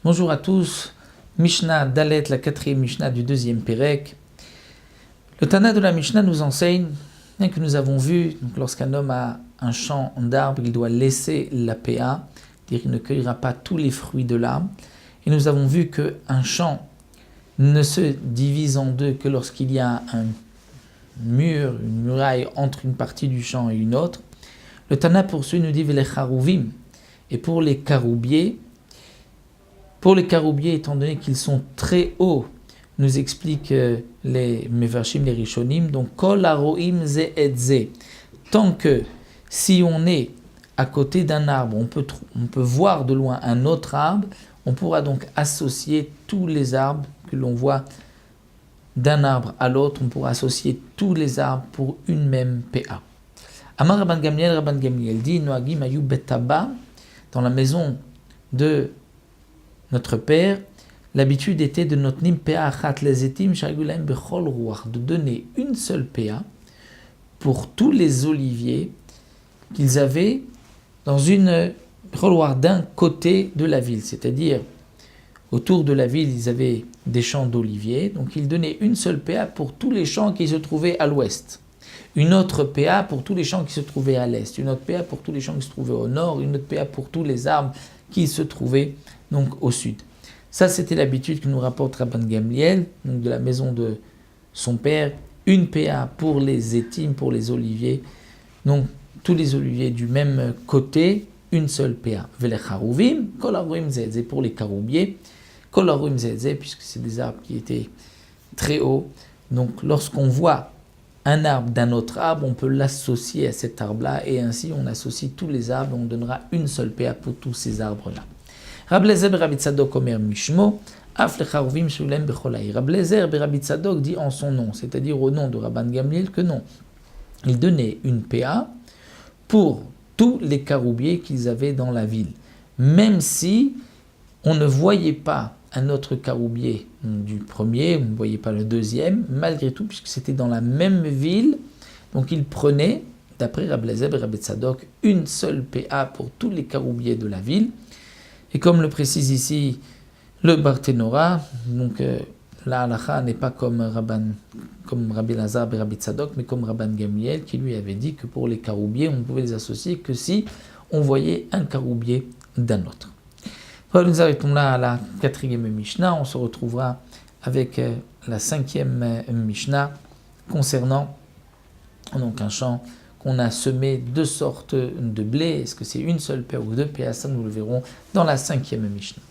Bonjour à tous, Mishnah Dalet, la quatrième Mishnah du deuxième Pérec. Le Tana de la Mishnah nous enseigne, bien que nous avons vu, donc lorsqu'un homme a un champ d'arbres, il doit laisser la péa, c'est-à-dire qu'il ne cueillera pas tous les fruits de l'arbre. Et nous avons vu qu'un champ ne se divise en deux que lorsqu'il y a un mur, une muraille entre une partie du champ et une autre. Le Tana poursuit, nous dit les charouvim, et pour les caroubiers, étant donné qu'ils sont très hauts, nous expliquent les Mevarshim, les Rishonim, donc Kol haroim ze et ze. Tant que si on est à côté d'un arbre, on peut voir de loin un autre arbre, on pourra donc associer tous les arbres que l'on voit d'un arbre à l'autre, on pourra associer tous les arbres pour une même PA. Amar Rabban Gamliel dit, Noagim ayu betaba, dans la maison de notre père, l'habitude était de notnim PA achat lezetim shagulaim bechol ruach, de donner une seule PA pour tous les oliviers qu'ils avaient dans une roloir d'un côté de la ville, c'est-à-dire autour de la ville, ils avaient des champs d'oliviers, donc ils donnaient une seule PA pour tous les champs qui se trouvaient à l'ouest, une autre PA pour tous les champs qui se trouvaient à l'est, une autre PA pour tous les champs qui se trouvaient au nord, une autre PA pour tous les arbres qui se trouvaient donc au sud. Ça, c'était l'habitude que nous rapporte Rabban Gamliel, donc de la maison de son père, une PA pour les étimes, pour les oliviers, donc tous les oliviers du même côté, une seule PA. Velecharouvim, kol haroim ze et ze, pour les caroubiers, kol haroim ze et ze, puisque c'est des arbres qui étaient très hauts. Donc lorsqu'on voit un arbre d'un autre arbre, on peut l'associer à cet arbre-là, et ainsi on associe tous les arbres, on donnera une seule PA pour tous ces arbres-là. Rab Lezer Rabbi Tzadok Omer Mishmo, Af lecharouvim shulem becholai. Rab Lezer Rabbi Tzadok dit en son nom, c'est-à-dire au nom de Rabban Gamliel, que non. Il donnait une PA pour tous les caroubiers qu'ils avaient dans la ville, même si on ne voyait pas un autre caroubier du premier, on ne voyait pas le deuxième, malgré tout, puisque c'était dans la même ville, donc il prenait, d'après Rab Lezer et Rabbi Tzadok, une seule PA pour tous les caroubiers de la ville, et comme le précise ici le Barthénora, donc la halacha n'est pas comme Rabbi Lazar et Rabbi Tzadok, mais comme Rabban Gamliel qui lui avait dit que pour les caroubiers, on ne pouvait les associer que si on voyait un caroubier d'un autre. Voilà, nous arrêtons là à la quatrième Mishnah. On se retrouvera avec la cinquième Mishnah concernant donc un champ qu'on a semé deux sortes de blé. Est-ce que c'est une seule paire ou deux paires? Ça, nous le verrons dans la cinquième Mishnah.